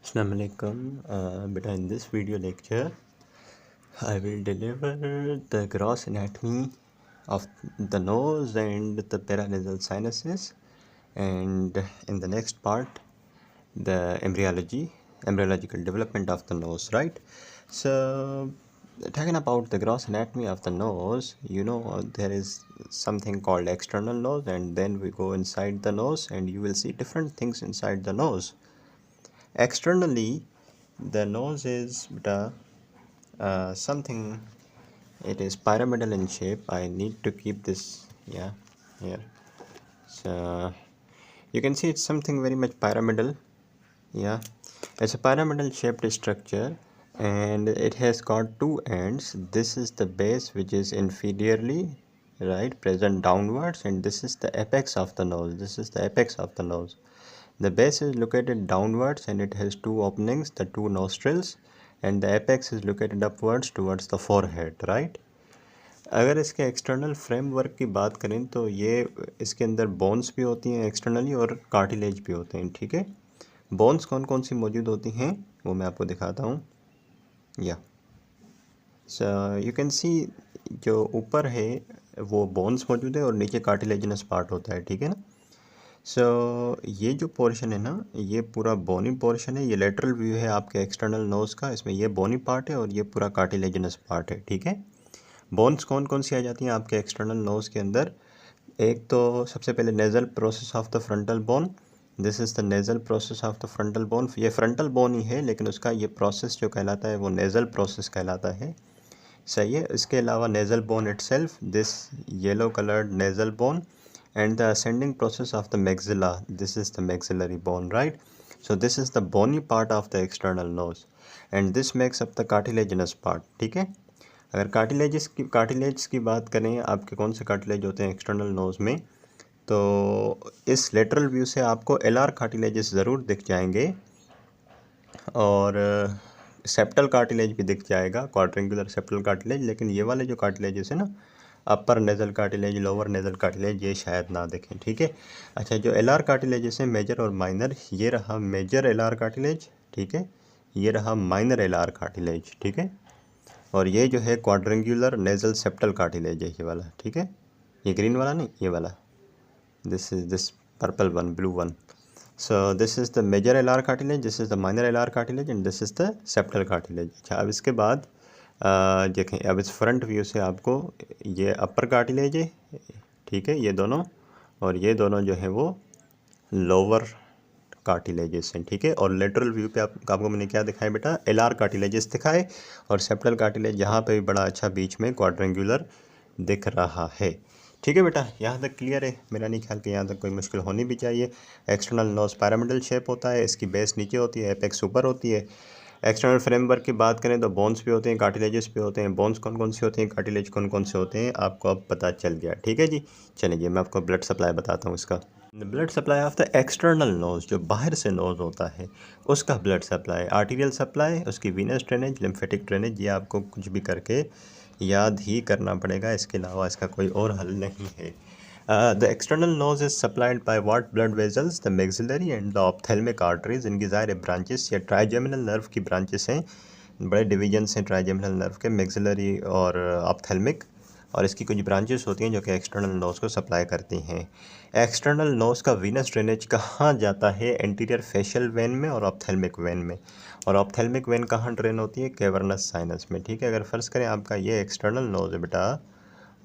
Assalamualaikum. Beta, in this video lecture, I will deliver the gross anatomy of the nose and the paranasal sinuses, and in the next part, the embryological development of the nose. Right. So, talking about the gross anatomy of the nose, there is something called external nose, and then we go inside the nose, and you will see different things inside the nose. Externally, the nose is something. It is pyramidal in shape. I need to keep this here. So you can see it's something very much pyramidal. It's a pyramidal shaped structure, and it has got two ends. This is the base, which is inferiorly present downwards, and this is the apex of the nose. The base is located downwards and it has two openings, the two nostrils, and the apex is located upwards towards the forehead, right? अगर इसके external framework की बात करें तो ये इसके अंदर bones भी होती हैं एक्सटर्नली और कार्टिलेज भी होते हैं, ठीक है। बोन्स कौन कौन सी मौजूद होती हैं वो मैं आपको दिखाता हूँ। यू कैन सी जो ऊपर है वो बोन्स मौजूद है और नीचे कार्टिलेजिनस पार्ट होता है, ठीक है ना। ये जो पोर्शन है ना, ये पूरा बोनी पोर्शन है। ये लेटरल व्यू है आपके एक्सटर्नल नोज का। इसमें ये बोनी पार्ट है और ये पूरा कार्टिलेजिनस पार्ट है, ठीक है। बोन्स कौन कौन सी आ जाती हैं आपके एक्सटर्नल नोज के अंदर? एक तो सबसे पहले nasal process of the frontal bone. This is the nasal process of the frontal bone. ये फ्रंटल बोन ही है, लेकिन उसका ये प्रोसेस जो कहलाता है वो नेज़ल प्रोसेस कहलाता है, सही है। इसके अलावा nasal bone itself, this yellow coloured nasal bone, and the ascending process of the maxilla. This is the maxillary bone, right? So this is the bony part of the external nose, and this makes up the cartilaginous part, ठीक है। अगर cartilage की बात करें, आपके कौन से cartilage होते हैं एक्सटर्नल नोज में, तो इस लेटरल व्यू से आपको एलआर कार्टिलेजेस ज़रूर दिख जाएंगे और सेप्टल कार्टिलेज भी दिख जाएगा, क्वाड्रेंगुलर सेप्टल कार्टिलेज। लेकिन ये वाले जो कार्टिलेजेस है ना, upper nasal cartilage, lower nasal cartilage, ये शायद ना देखें, ठीक है। अच्छा, जो एलआर कार्टिलेजेस हैं मेजर और माइनर, ये रहा मेजर एलआर कार्टिलेज, ठीक है। ये रहा माइनर एलआर कार्टिलेज, ठीक है। और ये जो है क्वाड्रेंगुलर नेज़ल सेप्टल कार्टिलेज है, ये वाला, ठीक है। ये ग्रीन वाला नहीं, ये वाला, this is this purple one, blue one. So this is the major alar cartilage, this is the minor alar cartilage, and this is the septal cartilage. अच्छा, अब इसके बाद देखें, अब इस फ्रंट व्यू से आपको ये अपर कार्टिलेज है, ठीक है, ये दोनों, और ये दोनों जो है वो लोअर कार्टिलेजेस हैं, ठीक है। और लेटरल व्यू पे आपको मैंने क्या दिखाया बेटा? एलआर कार्टिलेजेस दिखाए, और सेप्टल कार्टिलेज यहाँ पे भी बड़ा अच्छा बीच में क्वाड्रेंगुलर दिख रहा है, ठीक है बेटा। यहाँ तक क्लियर है? मेरा नहीं ख्याल कि यहाँ तक कोई मुश्किल होनी भी चाहिए। एक्सटर्नल नोज पैरामिडल शेप होता है, इसकी बेस नीचे होती है, एपेक्स ऊपर होती है। एक्सटर्नल फ्रेमवर्क की बात करें तो बोन्स भी होते हैं, कार्टिलेजेस भी होते हैं। बोन्स कौन कौन से होते हैं, कार्टिलेज कौन कौन से होते हैं, आपको अब पता चल गया, ठीक है जी। चलिए मैं आपको ब्लड सप्लाई बताता हूँ इसका। Blood supply of the external nose, जो बाहर से नोज होता है उसका ब्लड सप्लाई, आर्टीरियल सप्लाई, उसकी वीनस ड्रेनेज, लिम्फेटिक ड्रेनेज, ये आपको कुछ भी करके याद ही करना पड़ेगा, इसके अलावा इसका कोई और हल नहीं है। The external nose is supplied by what blood vessels? The maxillary and the ophthalmic arteries. इनकी ज़ाहिर ब्रांचेस या ट्राइजेमिनल नर्व की ब्रांचेस हैं, बड़े डिवीजन्स हैं ट्राइजेमिनल नर्व के, मैक्सिलरी और ऑप्थेल्मिक, और इसकी कुछ ब्रांचेस होती हैं जो कि एक्सटर्नल नोज को सप्लाई करती हैं। एक्सटर्नल नोज का वीनस ड्रेनेज कहाँ जाता है? एंटीरियर फेशियल वेन में और ऑप्थेल्मिक वेन में। और ऑप्थेल्मिक वेन कहाँ ड्रेन होती है? कैवर्नस साइनस में, ठीक है। अगर फ़र्ज़ करें आपका ये एक्सटर्नल नोज है बेटा,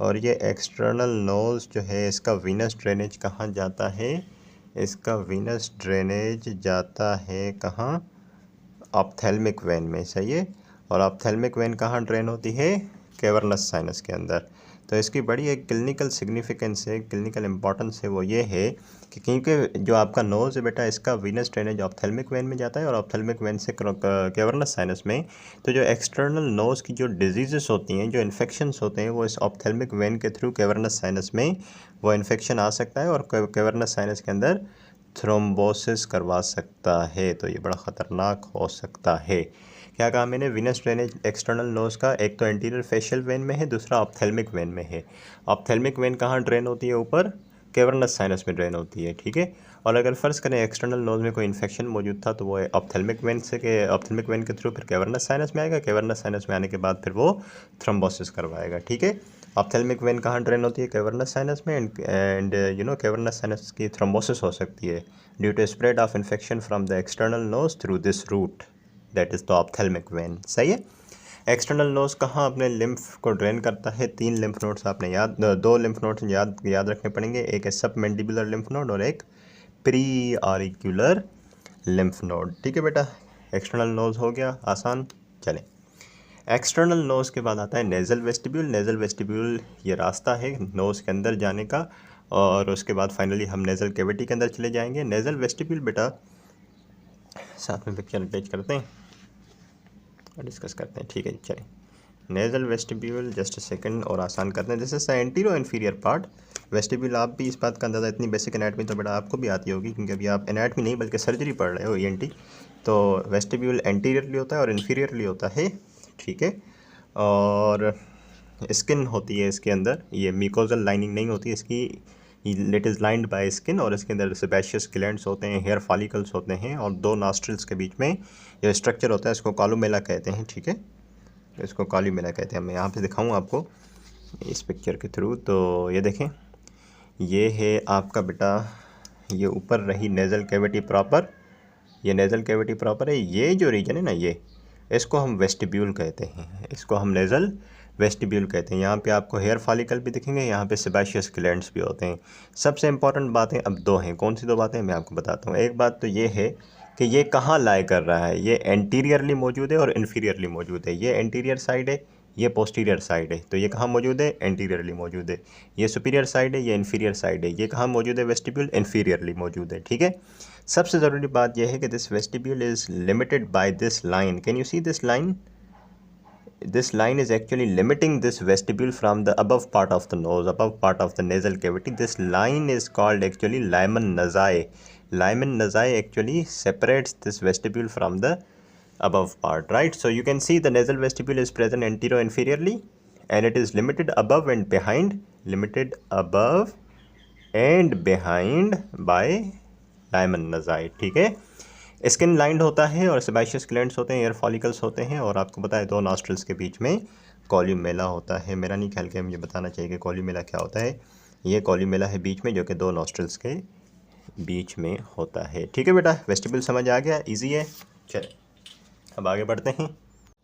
और ये एक्सटर्नल नोज जो है इसका वीनस ड्रेनेज कहाँ जाता है? इसका वीनस ड्रेनेज जाता है कहाँ? ऑप्थेल्मिक वेन में, सही है। और ऑप्थेल्मिक वेन कहाँ ड्रेन होती है? कैवर्नस साइनस के अंदर। तो इसकी बड़ी एक क्लिनिकल सिग्निफिकेंस है, क्लिनिकल इम्पोर्टेंस है, वो ये है कि क्योंकि जो आपका नोज़ है बेटा, इसका वीनस ड्रेनेज ऑप्थेल्मिक वेन में जाता है और ऑप्थेल्मिक वेन से कैवर्नस साइनस में। तो जो एक्सटर्नल नोज़ की जो डिजीज़ेस होती हैं, जो इन्फेक्शंस होते हैं, वो इस ऑप्थेल्मिक वेन के थ्रू कैवर्नस साइनस में वो इन्फेक्शन आ सकता है और कैवर्नस साइनस के अंदर थ्रोम्बोसिस करवा सकता है। तो ये बड़ा ख़तरनाक हो सकता है। क्या कहा मैंने? वीनस ड्रेनेज एक्सटर्नल नोज का एक तो एंटीरियर फेशियल वेन में है, दूसरा ऑप्थेल्मिक वेन में है। ऑप्थेल्मिक वेन कहाँ ड्रेन होती है? ऊपर कैवर्नस साइनस में ड्रेन होती है, ठीक है। और अगर फ़र्ज़ करें एक्सटर्नल नोज़ में कोई इन्फेक्शन मौजूद था तो वो ऑप्थेल्मिक वेन के थ्रू फिर कैवर्नस साइनस में आएगा, कैवर्नस साइनस में आने के बाद फिर वो थ्रोम्बोसिस करवाएगा, ठीक है। ऑप्थेल्मिक वेन कहाँ ड्रेन होती है? कैवर्नस साइनस में, एंड कैवर्नस साइनस की थ्रोम्बोसिस हो सकती है due to spread of infection from the external nose through this route, that is the ophthalmic vein. सही है। एक्सटर्नल नोज कहाँ अपने लिम्फ को ड्रेन करता है? 3 लिम्फ नोड्स आपने दो लिम्फ नोड्स याद रखने पड़ेंगे, एक है सब मैंडिबुलर लिम्फ नोड और एक प्री ऑरिक्यूलर लिम्फ नोड, ठीक है बेटा। एक्सटर्नल नोज हो गया, आसान। चलें, एक्सटर्नल नोज के बाद आता है नेज़ल वेस्टिब्यूल। नेज़ल वेस्टिब्यूल ये रास्ता है नोज के अंदर जाने का, और उसके बाद फाइनली हम नेज़ल कैविटी के अंदर चले जाएंगे। नेज़ल वेस्टिब्यूल बेटा साथ में पिक्चर अटैच करते हैं और डिस्कस करते हैं, ठीक है। चलिए, nasal vestibule just a second और आसान करते हैं। This is the antero inferior part. Vestibule आप भी इस बात का अंदाज़ा, इतनी बेसिक एनाटमी तो बेटा आपको भी आती होगी, क्योंकि अभी आप एनाटमी नहीं बल्कि सर्जरी पढ़ रहे हो, ईएनटी। तो वेस्टिब्यूल एंटीरियरली होता है और इन्फीरियरली होता है, ठीक है। और स्किन होती है इसके अंदर, ये म्यूकोजल लाइनिंग नहीं होती इसकी, it is lined by skin, और इसके अंदर सेबेशियस ग्लैंड्स होते हैं, हेयर फॉलिकल्स होते हैं, और 2 नॉस्ट्रल्स के बीच में जो स्ट्रक्चर होता है इसको कॉलुमेला कहते हैं, ठीक है। इसको कॉलुमेला कहते हैं। मैं यहाँ पे दिखाऊँ आपको इस पिक्चर के थ्रू, तो ये देखें, ये है आपका बेटा, ये ऊपर रही नेज़ल कैविटी प्रॉपर, ये नेज़ल कैविटी प्रॉपर है। ये जो रीजन है ना, ये इसको हम वेस्टिब्यूल कहते हैं, इसको हम नेज़ल वेस्टिब्यूल कहते हैं। यहाँ पे आपको हेयर फॉलिकल भी दिखेंगे, यहाँ पे सेबेशियस ग्लैंड्स भी होते हैं। सबसे इंपॉर्टेंट बातें अब 2 हैं। कौन सी 2 बातें मैं आपको बताता हूँ। एक बात तो ये है कि ये कहाँ लाई कर रहा है, ये एंटीरियरली मौजूद है और इन्फीरियरली मौजूद है। ये एंटीरियर साइड है, ये पोस्टीरियर साइड है। तो ये कहाँ मौजूद है? एंटीरियरली मौजूद है। ये सुपीरियर साइड है, ये इन्फीरियर साइड है। ये कहाँ मौजूद है? वेस्टिब्यूल इन्फीरियरली मौजूद है, ठीक है। सबसे ज़रूरी बात यह है कि this vestibule is limited by this line. Can you see this line? This line is actually limiting this vestibule from the above part of the nose, above part of the nasal cavity. This line is called actually Lyman nassae. Lyman nassae actually separates this vestibule from the above part, right? So you can see the nasal vestibule is present anterior-inferiorly, and it is limited above and behind, limited above and behind by Lyman nassae, ठीक है। Skin lined होता है और sebaceous glands होते हैं, air follicles होते हैं, और आपको पता है 2 नॉस्ट्रल्स के बीच में कॉल्यूमेला होता है। मेरा नहीं ख्याल कि मुझे बताना चाहिए कि कॉल्यूमेला क्या होता है। ये कॉल्यूमेला है बीच में, जो कि 2 नॉस्ट्रल्स के बीच में होता है, ठीक है बेटा। वेस्टिब्यूल समझ आ गया, इजी है। चलिए अब आगे बढ़ते हैं।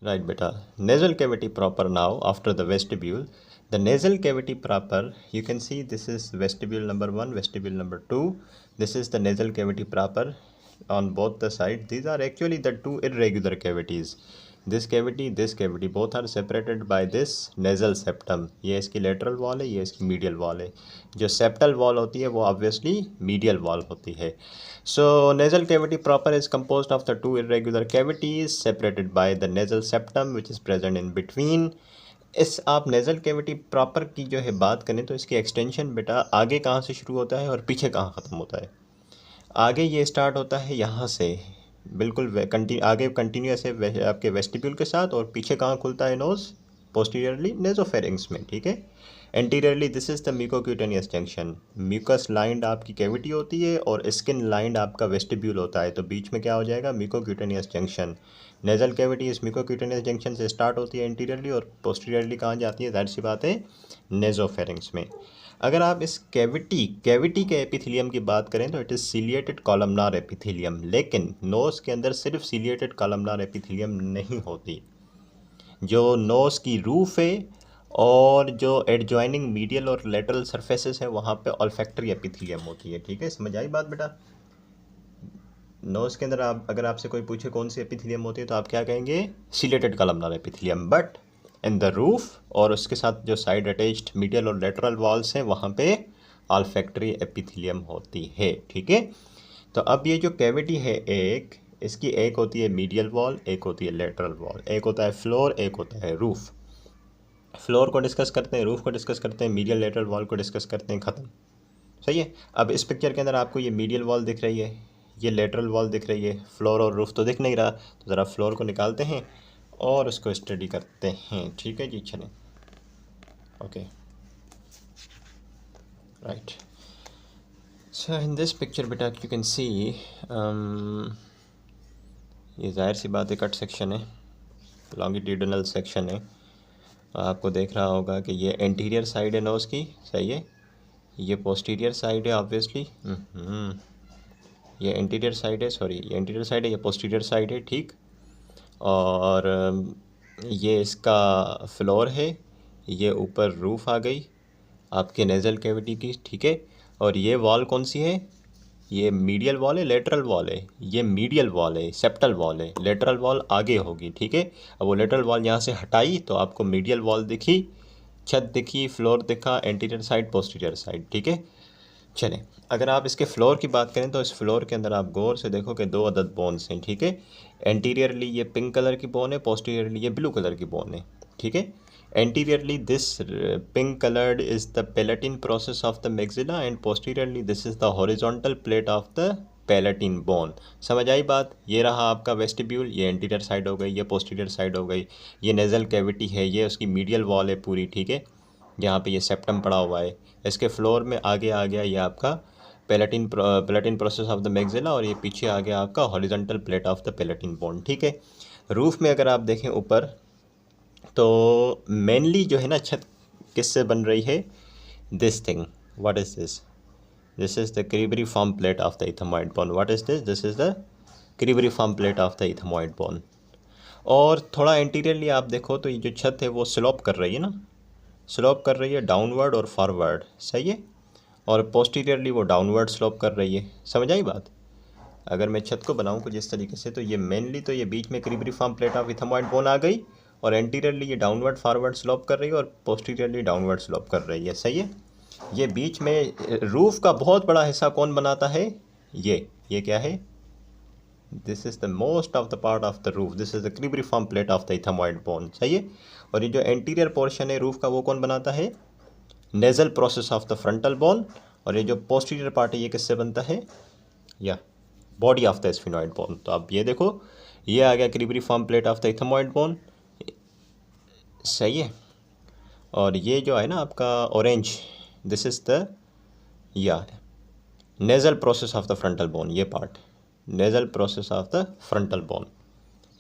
राइट बेटा, nasal cavity proper now after the vestibule. The nasal cavity proper, you can see this is vestibule number 1, vestibule number 2. This is the nasal cavity proper on both the sides. These are actually the 2 irregular cavities. This cavity, both are separated by this nasal septum. ये इसकी lateral wall है, ये इसकी medial wall है। जो septal wall होती है वो obviously medial wall होती है। So nasal cavity proper is composed of the 2 irregular cavities separated by the nasal septum, which is present in between. इस आप नेज़ल कैविटी प्रॉपर की जो है बात करें तो इसकी एक्सटेंशन बेटा आगे कहाँ से शुरू होता है और पीछे कहाँ ख़त्म होता है? आगे ये स्टार्ट होता है यहाँ से, बिल्कुल आगे कंटिन्यूस है आपके वेस्टिब्यूल के साथ, और पीछे कहाँ खुलता है नोज़? पोस्टीरियरली नेज़ोफेरिंग्स में, ठीक है। Anteriorly this is the mucocutaneous junction. Mucus lined आपकी कैविटी होती है और स्किन लाइंड आपका वेस्टिब्यूल होता है, तो बीच में क्या हो जाएगा? Mucocutaneous junction. नेज़ल कैविटी इस म्यूकोक्यूटेनियस जंक्शन से स्टार्ट होती है एंटीरियरली, और पोस्टीरियरली कहाँ जाती है? जाहिर सी बात है नेज़ोफेरिंग्स में। अगर आप इस कैविटी के एपिथेलियम की बात करें तो it is ciliated columnar epithelium, लेकिन नोज़ के अंदर सिर्फ सीलिएटेड कॉलमनार एपिथेलियम नहीं होती। जो नोज़ की रूफ है और जो एडजॉइनिंग मीडियल और लेटरल सरफेसेस है वहाँ पे ऑल्फैक्टरी एपिथेलियम होती है, ठीक है। समझ आई बात बेटा? नोज़ के अंदर आप अगर आपसे कोई पूछे कौन सी एपिथेलियम होती है तो आप क्या कहेंगे? Ciliated columnar epithelium. But in the roof और उसके साथ जो साइड अटैच्ड मीडियल और लेटरल वॉल्स हैं वहाँ पे ऑल्फैक्टरी एपिथेलियम होती है, ठीक है। तो अब ये जो कैविटी है इसकी एक होती है मीडियल वॉल, एक होती है लेटरल वॉल, एक होता है फ्लोर, एक होता है रूफ। फ्लोर को डिस्कस करते हैं, रूफ को डिस्कस करते हैं, मीडियल लेटरल वॉल को डिस्कस करते हैं, ख़त्म। सही है। अब इस पिक्चर के अंदर आपको ये मीडियल वॉल दिख रही है, ये लेटरल वॉल दिख रही है, फ्लोर और रूफ तो दिख नहीं रहा। तो ज़रा फ्लोर को निकालते हैं और उसको स्टडी करते हैं, ठीक है जी। चलें, okay, right. So in this picture बेटा you can see ये ज़ाहिर सी बात है कट सेक्शन है, लॉन्गिट्यूडनल सेक्शन है। आपको देख रहा होगा कि ये एंटीरियर साइड है नोज़ की, सही है। ये पोस्टीरियर साइड है ऑब्वियसली। ये एंटीरियर साइड है, सॉरी ये एंटीरियर साइड है, ये पोस्टीरियर साइड है, ठीक। और ये इसका फ्लोर है, ये ऊपर रूफ़ आ गई आपके नेज़ल कैविटी की, ठीक है। और ये वॉल कौन सी है? ये मीडियल वॉल है, लेटरल वॉल है? ये मीडियल वॉल है, सेप्टल वॉल है। लेटरल वॉल आगे होगी, ठीक है। अब वो लेटरल वॉल यहाँ से हटाई तो आपको मीडियल वॉल दिखी, छत दिखी, फ्लोर दिखा, एंटीरियर साइड, पोस्टीरियर साइड, ठीक है। चलें, अगर आप इसके फ्लोर की बात करें तो इस फ्लोर के अंदर आप गौर से देखो कि 2 अदद बोन्स हैं, ठीक है। एंटीरियरली ये पिंक कलर की बोन है, पोस्टीरियरली ये ब्लू कलर की बोन है, ठीक है। Anteriorly this pink coloured is the palatine process of the maxilla and posteriorly this is the horizontal plate of the palatine bone. समझ आई बात? ये रहा आपका वेस्टिब्यूल, ये एंटीरियर साइड हो गई, ये पोस्टीरियर साइड हो गई, ये नेज़ल कैविटी है, ये उसकी मीडियल वॉल है पूरी, ठीक है। यहाँ पे ये सेप्टम पड़ा हुआ है। इसके फ्लोर में आगे आ गया ये आपका palatine process of the maxilla, और ये पीछे आ गया आपका horizontal plate of the palatine bone, ठीक है। रूफ़ में अगर आप देखें ऊपर तो मेनली जो है ना छत किससे बन रही है? This thing, what is this? This is the cribriform plate of the ethmoid bone. What is this? This is the cribriform plate of the ethmoid bone. और थोड़ा इंटीरियरली आप देखो तो ये जो छत है वो स्लोप कर रही है ना, स्लोप कर रही है डाउनवर्ड और फॉरवर्ड, सही है। और पोस्टीरियरली वो डाउनवर्ड स्लोप कर रही है। समझ आई बात? अगर मैं छत को बनाऊं कुछ इस तरीके से तो ये मेनली तो ये बीच में क्रीबरिफॉर्म प्लेट ऑफ इथेमॉइड बोन आ गई, और एंटीरियरली ये डाउनवर्ड फॉरवर्ड स्लोप कर रही है, और पोस्टीरियरली डाउनवर्ड स्लोप कर रही है, सही है। ये बीच में रूफ़ का बहुत बड़ा हिस्सा कौन बनाता है? ये क्या है? This is the most of the part of the roof, this is the cribriform plate of the ethmoid bone, सही है। और ये जो एंटीरियर पोर्शन है रूफ़ का वो कौन बनाता है? Nasal process of the frontal bone. और ये जो पोस्टीरियर पार्ट है ये किससे बनता है? या body of the sphenoid bone. तो आप ये देखो, ये आ गया cribriform plate of the ethmoid bone, सही है। और ये जो है ना आपका ऑरेंज, दिस इज़ द या nasal process of the frontal bone, ये part nasal process of the frontal bone.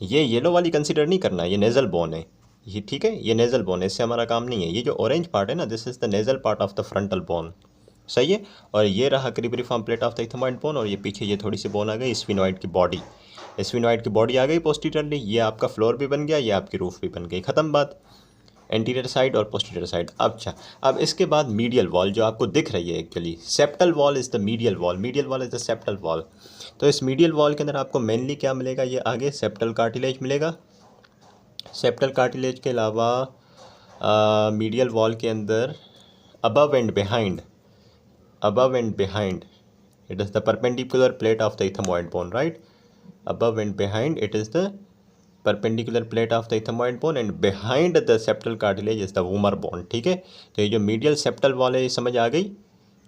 ये येलो वाली कंसीडर नहीं करना, ये नेज़ल बोन है ये, ठीक है। ये नेज़ल बोन है, इससे हमारा काम नहीं है। ये जो ऑरेंज पार्ट है ना, this is the nasal part of the frontal bone, सही है। और ये रहा cribriform plate of the ethmoid bone, और ये पीछे ये थोड़ी सी बोन आ गई स्फिनॉइड की बॉडी, स्फिनॉइड की बॉडी आ गई पोस्टीरियरली। ये आपका फ्लोर भी बन गया, ये आपकी रूफ भी बन गई, ख़त्म बात। एंटीरियर साइड और पोस्टीरियर साइड। अच्छा, अब इसके बाद मीडियल वॉल जो आपको दिख रही है, actually septal wall is the medial wall, medial wall is the septal wall. तो इस मीडियल वॉल के अंदर आपको मेनली क्या मिलेगा? ये आगे सेप्टल कार्टिलेज मिलेगा। सेप्टल कार्टिलेज के अलावा मीडियल वॉल के अंदर above and behind, above and behind it is the perpendicular plate of the ethmoid bone, right? Above and behind it is the perpendicular plate of the ethmoid bone, and behind the septal cartilage is the vomer bone, ठीक है। तो ये जो medial septal wall है ये समझ आ गई,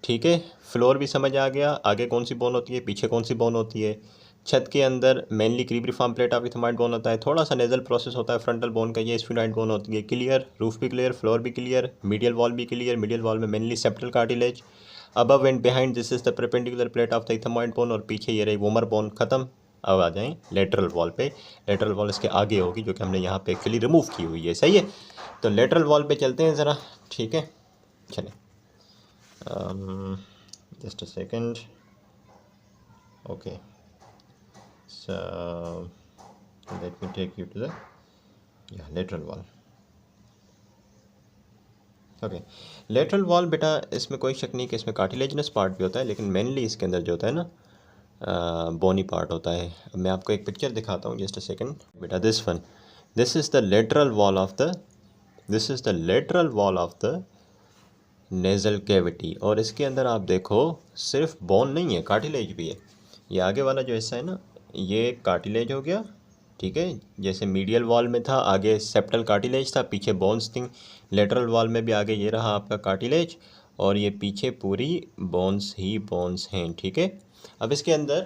ठीक है। फ्लोर भी समझ आ गया, आगे कौन सी बोन होती है, पीछे कौन सी बोन होती है। छत के अंदर mainly cribriform plate of ethmoid bone होता है, थोड़ा सा नेजल प्रोसेस होता है फ्रंटल बोन का, ये स्फिनॉइड बोन होती है। क्लियर? रूफ भी क्लियर, फ्लोर भी क्लियर, मीडियल वॉल भी क्लियर। मीडियल वॉल में mainly septal cartilage, above and behind this is the perpendicular plate of the ethmoid bone, और पीछे ये रही वोमर बोन, खत्म। अब आ जाएं लेटरल वॉल पे। लेटरल वॉल इसके आगे होगी जो कि हमने यहाँ पे एक्चुअली रिमूव की हुई है, सही है। तो लेटरल वॉल पे चलते हैं ज़रा, ठीक है। चलें, just a second, okay. So let me take you to the lateral wall. Okay, lateral wall बेटा इसमें कोई शक नहीं कि इसमें कार्टिलेजनस पार्ट भी होता है, लेकिन मेनली इसके अंदर जो होता है ना बोनी पार्ट होता है। अब मैं आपको एक पिक्चर दिखाता हूँ, जस्ट अ सेकेंड बेटा। This one, this is the lateral wall of the, this is the lateral wall of the nasal cavity. और इसके अंदर आप देखो सिर्फ बोन नहीं है, कार्टिलेज भी है। ये आगे वाला जो हिस्सा है ना, ये कार्टिलेज हो गया, ठीक है। जैसे मीडियल वॉल में था, आगे सेप्टल कार्टिलेज था, पीछे बोन्स थी। लेटरल वॉल में भी आगे ये रहा आपका कार्टिलेज, और ये पीछे पूरी बोन्स ही बोन्स हैं, ठीक है। अब इसके अंदर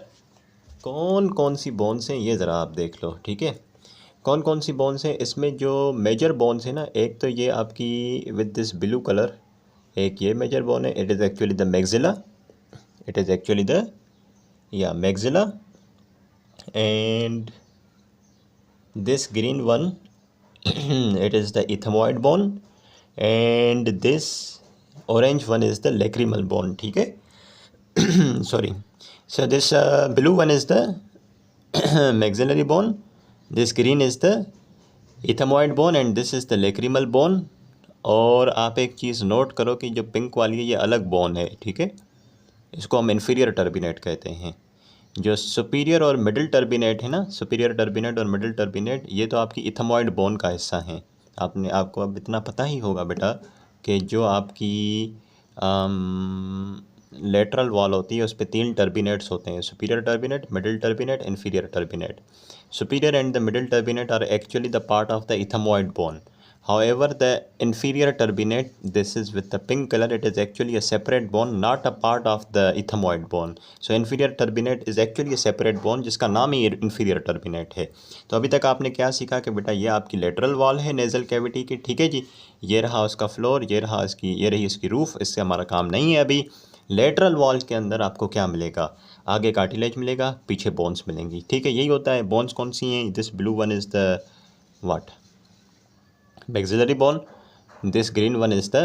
कौन कौन सी बोन्स हैं ये ज़रा आप देख लो, ठीक है। कौन कौन सी बोन्स हैं इसमें? जो मेजर बोन्स हैं ना, एक तो ये आपकी विद दिस ब्लू कलर, एक ये मेजर बोन है, it is actually the maxilla. it is actually the maxilla, and this green one it is the ethmoid bone, and this orange one is the lacrimal bone. ठीक है sorry. So this blue one is the maxillary bone, this green is the ethmoid bone, and this is the lacrimal bone. और आप एक चीज़ note करो कि जो pink वाली है ये अलग बोन है, ठीक है, इसको हम इन्फीरियर टर्बिनेट कहते हैं। जो सुपीरियर और मिडिल टर्बिनेट है ना, सुपीरियर टर्बिनेट और मिडिल टर्बिनेट, ये तो आपकी इथमॉइड बोन का हिस्सा हैं। आपको अब इतना पता ही होगा बेटा कि जो आपकी लेटरल वॉल होती है उस पर 3 टर्बिनेट्स होते हैं, superior turbinate, middle turbinate, inferior turbinate. Superior and the middle turbinate are actually the part of the ethmoid bone. However, the inferior turbinate, this is with the pink color, it is actually a separate bone, not a part of the ethmoid bone. So inferior turbinate is actually a separate bone, जिसका नाम ही inferior turbinate है। तो अभी तक आपने क्या सीखा कि बेटा ये आपकी lateral wall है nasal cavity की, ठीक है जी, ये रहा उसका फ्लोर, ये रही इसकी रूफ, इससे हमारा काम नहीं है अभी। लेटरल वॉल के अंदर आपको क्या मिलेगा, आगे कार्टिलेज मिलेगा, पीछे बोन्स मिलेंगी, ठीक है, यही होता है। बोन्स कौन सी हैं, this blue one is the what, maxillary bone, this green one is the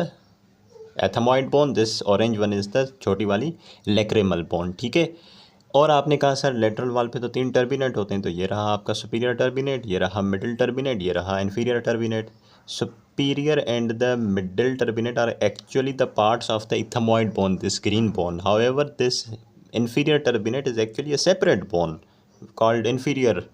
ethmoid bone, this orange one is the छोटी वाली lacrimal bone, ठीक है। और आपने कहा सर लेटरल वॉल पे तो 3 टर्बिनेट होते हैं, तो ये रहा आपका सुपीरियर टर्बिनेट, ये रहा मिडिल टर्बिनेट, ये रहा inferior turbinate. Superior and the middle turbinate are actually the parts of the ethmoid bone, this green bone. However this inferior turbinate is actually a separate bone called inferior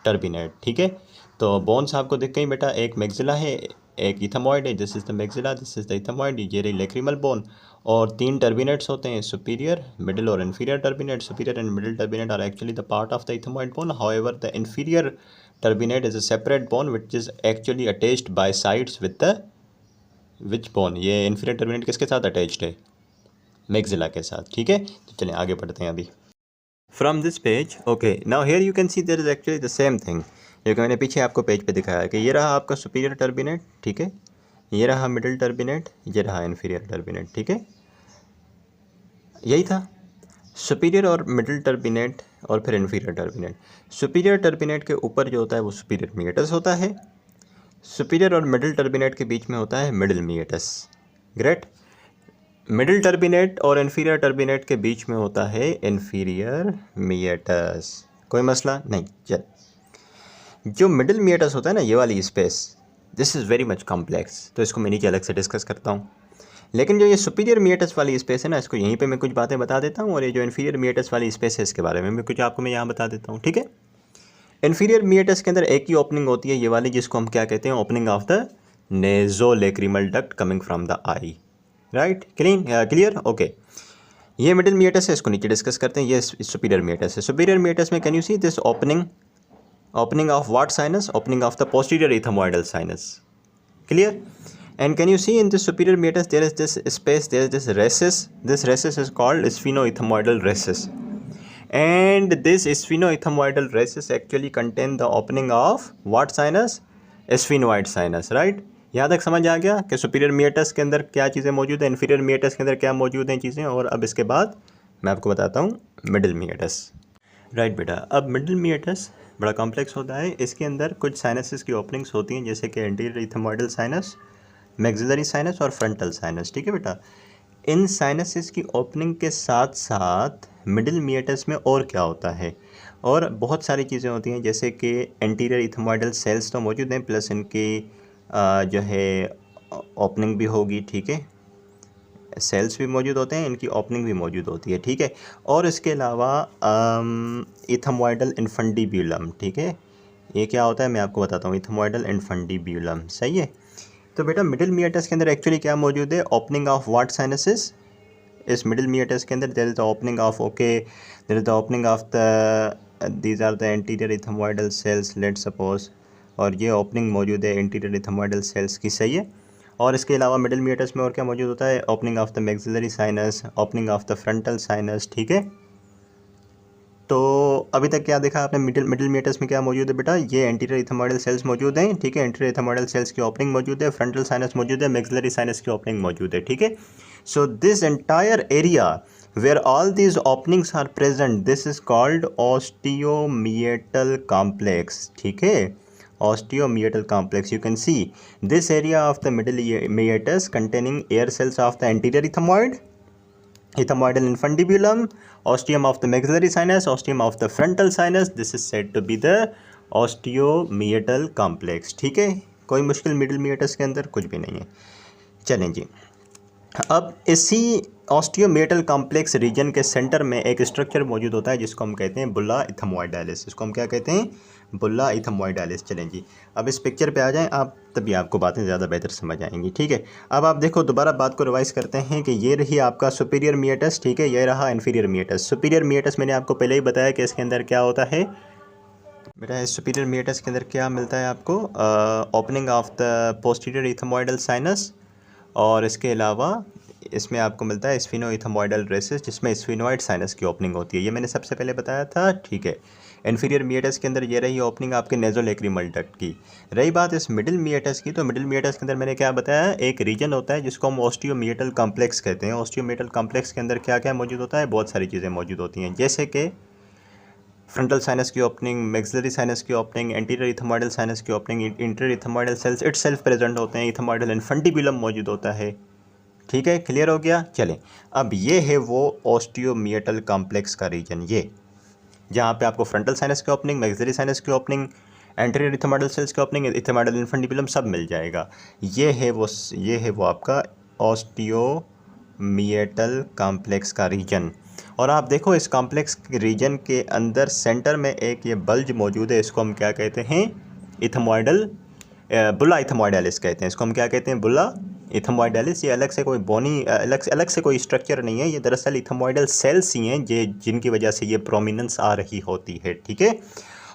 turbinate, ठीक है। तो bones आपको दिख गई बेटा, एक maxilla है, एक इथमॉइड है, this is the maxilla, this is the ethmoid, ये रही लेक्रिमल बोन। और 3 टर्बिनेट्स होते हैं, सुपीरियर, मिडिल और inferior turbinate. Superior and middle turbinate are actually the part of the ethmoid bone. However the inferior turbinate is a separate bone which is actually attached by sides with the which bone, ये inferior turbinate किसके साथ attached है, maxilla के साथ, ठीक है। तो चलिए आगे बढ़ते हैं अभी। From this page, okay, now here you can see there is actually the same thing, जो कि मैंने पीछे आपको पेज पे दिखाया है कि ये रहा आपका सुपीरियर टर्बिनेट, ठीक है, ये रहा मिडिल टर्बिनेट, ये रहा इन्फीरियर टर्बिनेट, ठीक है, यही था सुपीरियर और मिडिल टर्बिनेट और फिर इन्फीरियर टर्बिनेट। सुपीरियर टर्बिनेट के ऊपर जो होता है वो सुपीरियर मीएटस होता है, सुपीरियर और मिडिल टर्बिनेट के बीच में होता है मिडिल मीएटस, ग्रेट। मिडिल टर्बिनेट और इन्फीरियर टर्बिनेट के बीच में होता है इन्फीरियर मीएटस, कोई मसला नहीं। चल, जो मिडिल मीएटस होता है ना, ये वाली space, this is very much complex, तो इसको मैं नीचे अलग से डिस्कस करता हूँ। लेकिन जो ये सुपीरियर मीएटस वाली स्पेस है ना, इसको यहीं पे मैं कुछ बातें बता देता हूँ, और ये जो इन्फीरियर मीएटस वाली स्पेस है इसके बारे में कुछ आपको मैं यहाँ बता देता हूँ, ठीक है। इन्फीरियर मीएटस के अंदर एक ही ओपनिंग होती है, ये वाली, जिसको हम क्या कहते हैं, opening of the nasolacrimal duct coming from the eye, right, clear, okay. ये मिडिल मीएटस है, इसको नीचे डिस्कस करते हैं। ये सुपीरियर मीएटस है। सुपीरियर मीएटस में can you see this opening of what sinus? Opening of the posterior ethmoidal sinus. Clear? And can you see in the superior meatus there is this space, there is this recess. This recess is called sphenoethmoidal recess. And this sphenoethmoidal recess actually contain the opening of what sinus? Sphenoid sinus, right? यहाँ तक समझ आ गया कि superior मीएटस के अंदर क्या चीज़ें मौजूद हैं, इन्फीरियर मीएटस के अंदर क्या मौजूद हैं चीज़ें, और अब इसके बाद मैं आपको बताता हूँ मिडिल मीएटस, राइट बेटा। अब मिडिल मीएटस बड़ा कॉम्प्लेक्स होता है, इसके अंदर कुछ साइनसेस की ओपनिंग्स होती हैं, जैसे कि anterior ethmoidal sinus, maxillary sinus और फ्रंटल साइनस, ठीक है बेटा। इन साइनसेस की ओपनिंग के साथ साथ मिडिल मीएटस में और क्या होता है, और बहुत सारी चीज़ें होती हैं, जैसे कि एंटीरियर इथमॉइडल सेल्स तो मौजूद हैं, प्लस इनकी जो है ओपनिंग भी होगी, ठीक है, सेल्स भी मौजूद होते हैं, इनकी ओपनिंग भी मौजूद होती है, ठीक है। और इसके अलावा इथमॉइडल इन्फंडिब्यूलम, ठीक है, ये क्या होता है मैं आपको बताता हूँ, इथमॉइडल इन्फंडिब्यूलम, सही है। तो बेटा मिडिल मीएटस के अंदर एक्चुअली क्या मौजूद है, ओपनिंग ऑफ व्हाट साइनसेस, इस मिडिल मीएटस के अंदर there is the opening of, okay, there is the opening of the these are the anterior ethmoidal cells, let's suppose, और ये ओपनिंग मौजूद है एंटीरियर इथमॉइडल सेल्स की, सही है। और इसके अलावा मिडिल मीएटस में और क्या मौजूद होता है, opening of the maxillary sinus, opening of the frontal sinus, ठीक है। तो अभी तक क्या देखा आपने, मिडिल मीएटस में क्या मौजूद है बेटा, ये एंटीरियर इथमॉइडल सेल्स मौजूद हैं, ठीक है, एंटीरियर इथमॉइडल सेल्स की ओपनिंग मौजूद है, फ्रंटल साइनस मौजूद है, मैक्सिलरी साइनस की ओपनिंग मौजूद है, ठीक है। So this entire area where all these openings are present, this is called osteomeatal complex. ठीक है, osteomeatal complex. You can see this area of the middle meatus containing air cells of the anterior ethmoidal infundibulum, ostium of the maxillary sinus, ostium of the frontal sinus. This is said to be the osteomeatal complex. ठीक है, कोई मुश्किल middle meatus के अंदर कुछ भी नहीं है. चलें जी, अब इसी ऑस्टियोमेटल कॉम्प्लेक्स रीजन के सेंटर में एक स्ट्रक्चर मौजूद होता है जिसको हम कहते हैं बुल्ला इथमोइडालिस. इसको हम क्या कहते हैं? बुल्ला इथमोइडालिस. चलें जी, अब इस पिक्चर पे आ जाएं आप, तभी आपको बातें ज़्यादा बेहतर समझ आएंगी. ठीक है, अब आप देखो, दोबारा बात को रिवाइज करते हैं कि ये रही आपका सुपीरियर मिएटस. ठीक है, ये रहा इन्फीरियर मिएटस. सुपीरियर मिएटस मैंने आपको पहले ही बताया कि इसके अंदर क्या होता है बेटा. इस सुपीरियर मिएटस के अंदर क्या मिलता है आपको? Opening of the posterior ethmoidal sinus, और इसके अलावा इसमें आपको मिलता है स्फिनोइथमोइडल रेसिस, जिसमें स्फिनोइड साइनस की ओपनिंग होती है. ये मैंने सबसे पहले बताया था. ठीक है, इन्फीरियर मिएटस के अंदर ये रही ओपनिंग आपके नेज़ोलैक्रिमल डक्ट की. रही बात इस मिडिल मिएटस की, तो मिडिल मिएटस के अंदर मैंने क्या बताया, एक रीजन होता है जिसको हम ऑस्टियोमिएटल कॉम्प्लेक्स कहते हैं. ऑस्टियोमिएटल कॉम्प्लेक्स के अंदर क्या क्या मौजूद होता है? बहुत सारी चीज़ें मौजूद होती हैं, जैसे कि फ्रंटल साइनस की ओपनिंग, मैक्सिलरी साइनस की ओपनिंग, एंटीरियर इथमोइडल साइनस की opening, interior ethmoidal cells itself present होते हैं, इथमोइडल इन्फंटिबुलम मौजूद होता है. ठीक है, क्लियर हो गया. चलें, अब ये है वो ऑस्टियोमिएटल कॉम्प्लेक्स का रीजन, ये जहाँ पे आपको फ्रंटल साइनस की ओपनिंग, मैक्सिलरी साइनस की ओपनिंग, एंटीरियर इथमोइडल सेल्स की ओपनिंग, इथमोइडल इन्फंटिबुलम सब मिल जाएगा. ये है वो आपका ऑस्टियोमिएटल कॉम्प्लेक्स का रीजन. और आप देखो, इस कॉम्प्लेक्स रीजन के अंदर सेंटर में एक ये बल्ज मौजूद है. इसको हम क्या कहते हैं? इथमोइडल बुल्ला इथमोइडालिस कहते हैं. इसको हम क्या कहते हैं? बुल्ला इथमोइडालिस. ये अलग से कोई बोनी अलग से कोई स्ट्रक्चर नहीं है, ये दरअसल इथमोइडल सेल्स ही हैं जिनकी वजह से ये प्रोमिनेंस आ रही होती है. ठीक है,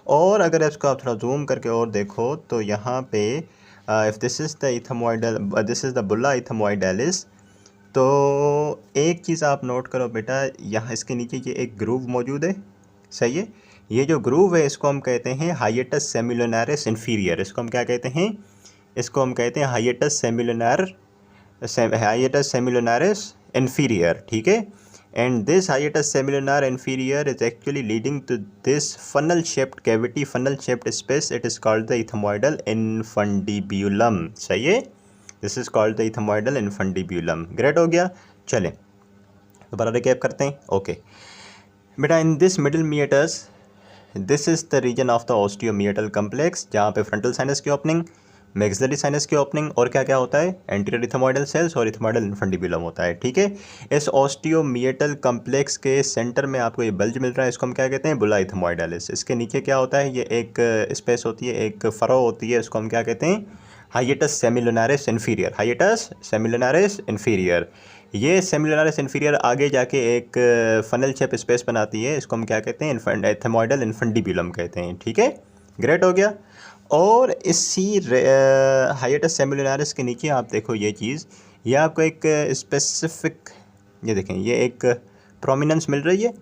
और अगर इसको आप थोड़ा जूम करके और देखो तो यहाँ पे if this is the ethmoidal, this is the bulla ethmoidalis, तो एक चीज़ आप नोट करो बेटा, यहाँ इसके नीचे ये एक ग्रूव मौजूद है. सही है, ये जो ग्रूव है इसको हम कहते हैं हाइएटस सेमिलुनारिस इन्फीरियर. इसको हम क्या कहते हैं? इसको हम कहते हैं हाइएटस सेमिलुनारिस इन्फीरियर. ठीक है, and this hiatus semilunar inferior is actually leading to this funnel shaped cavity, funnel shaped space. It is called the ethmoidal infundibulum. सही है, this is called the ethmoidal infundibulum. Great हो गया. चलें, दोबारा recap करते हैं. ओके बेटा, in this middle meatus, this is the region of the osteomeatal complex, जहाँ पे फ्रंटल साइनस की ओपनिंग, मैक्सिलरी साइनस की ओपनिंग, और क्या क्या होता है? एंटीरियर इथमोइडल सेल्स और इथमोइडल इन्फंडिबुलम होता है. ठीक है, इस ऑस्टियोमिएटल कॉम्प्लेक्स के सेंटर में आपको ये बल्ज मिल रहा है. इसको हम क्या कहते हैं? बुल्ला इथमोइडालिस. इसके नीचे क्या होता है? ये एक स्पेस होती है, एक फरो होती है. इसको हम क्या कहते हैं? हाइएटस सेमिलुनारिस इन्फीरियर. हाइएटस semilunaris inferior. ये सेमिलुनारिस इन्फीरियर आगे जाके एक फनल शेप स्पेस बनाती है. इसको हम क्या कहते हैं? इथमोइडल इन्फंडिबुलम कहते हैं. ठीक है, ग्रेट हो गया. और इसी हाइएटस सेमिलुनारिस के नीचे आप देखो ये चीज़, ये आपको एक स्पेसिफिक, ये देखें, ये एक प्रोमिनेंस मिल रही है.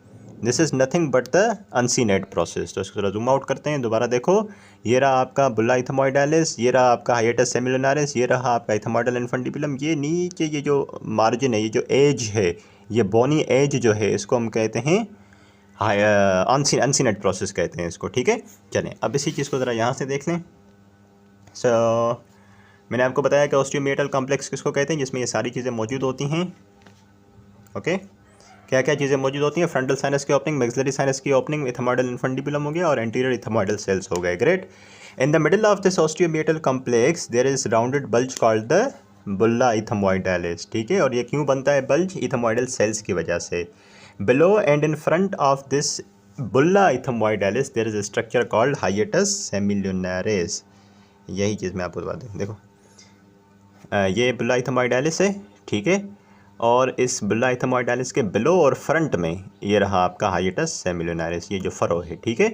This is nothing but the uncinate process. तो इसको थोड़ा जूम आउट करते हैं. दोबारा देखो, ये रहा आपका बुल्ला इथमोइडालिस, ये रहा आपका हाइएटस सेमिलुनारिस, ये रहा आपका इथमोइडल इन्फंटिबुलम. ये नीचे ये जो मार्जिन है, ये जो एज है, ये बोनी एज जो है, इसको हम कहते हैं अनसीनेट प्रोसेस कहते हैं इसको. ठीक है, चलें, अब इसी चीज़ को ज़रा यहाँ से देख लें. मैंने आपको बताया कि ऑस्टियोमिएटल कॉम्प्लेक्स किसको कहते हैं? जिसमें ये सारी चीज़ें मौजूद होती हैं. ओके, क्या क्या चीज़ें मौजूद होती हैं? फ्रंटल साइनस की ओपनिंग, मैक्सिलरी साइनस की ओपनिंग, इथमोइडल इन्फंटिबुलम हो गया, और एंटीरियर इथमोइडल सेल्स हो गए. Great. In the middle of this osteomeatal complex there is rounded bulge called the bulla ethmoidalis. ठीक है, और ये क्यों बनता है बल्ज? इथमोइडल सेल्स की वजह से. Below and in front of this bulla ichthyoidalis there is a structure called hiatus semilunaris. यही चीज़ मैं आपको बता दूँ. देखो, ये बुल्ला इथमोइडालिस है. ठीक है, और इस बुल्ला इथमोइडालिस के बिलो और फ्रंट में ये रहा आपका हाइएटस सेमिलुनारिस, ये जो फरो है. ठीक है,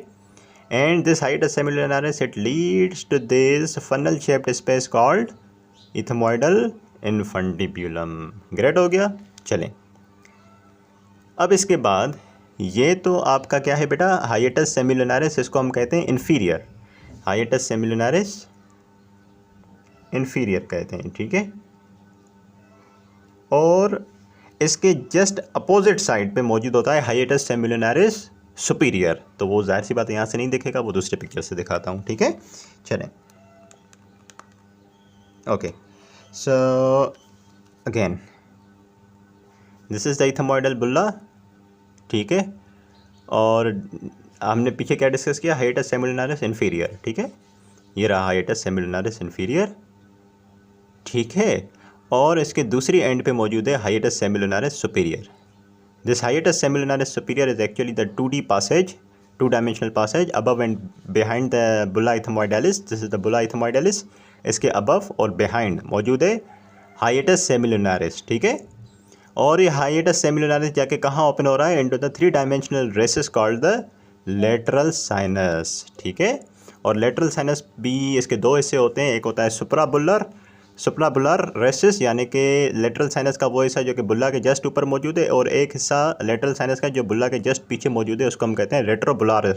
and this hiatus semilunaris it leads to this funnel shaped space called ethmoidal infundibulum. Great हो गया. चलें, अब इसके बाद ये तो आपका क्या है बेटा? हाइएटस सेमिलुनारिस. इसको हम कहते हैं इन्फीरियर. हाइएटस सेमिलुनारिस इन्फीरियर कहते हैं. ठीक है, और इसके जस्ट अपोजिट साइड पे मौजूद होता है हाइएटस सेमिलिनारिस सुपीरियर। तो वो जाहिर सी बात यहाँ से नहीं दिखेगा, वो दूसरे पिक्चर से दिखाता हूँ, ठीक है। चलें, okay, so again this is the ethmoidal bulla, ठीक है। और हमने पीछे क्या डिस्कस किया, हाइएटस सेमिलिनारिस इन्फीरियर, ठीक है। ये रहा हाइएटस सेमिलिनारिस इन्फीरियर, ठीक है। और इसके दूसरी एंड पे मौजूद है hiatus semilunaris superior. This hiatus semilunaris superior is actually the 2D passage, 2 dimensional passage above and behind the bulla ethmoidalis. This is the बुला इथमोइडालिस। इसके अबव और बिहाइंड मौजूद है हाइएटस सेमिलिनारिस, ठीक है। और ये हाइएटस सेमिलिनारिस जाके कहाँ ओपन हो रहा है, into the 3 dimensional recess called the lateral sinus, ठीक है। और लेटरल साइनस भी इसके दो हिस्से होते हैं, एक होता है सुप्राबुलर रेसिस, यानी कि लेटरल साइनस का वो हिस्सा जो कि बुल्ला के जस्ट ऊपर मौजूद है, और एक हिस्सा लेटरल साइनस का जो बुल्ला के जस्ट पीछे मौजूद है, उसको हम कहते हैं रेट्रोबुलर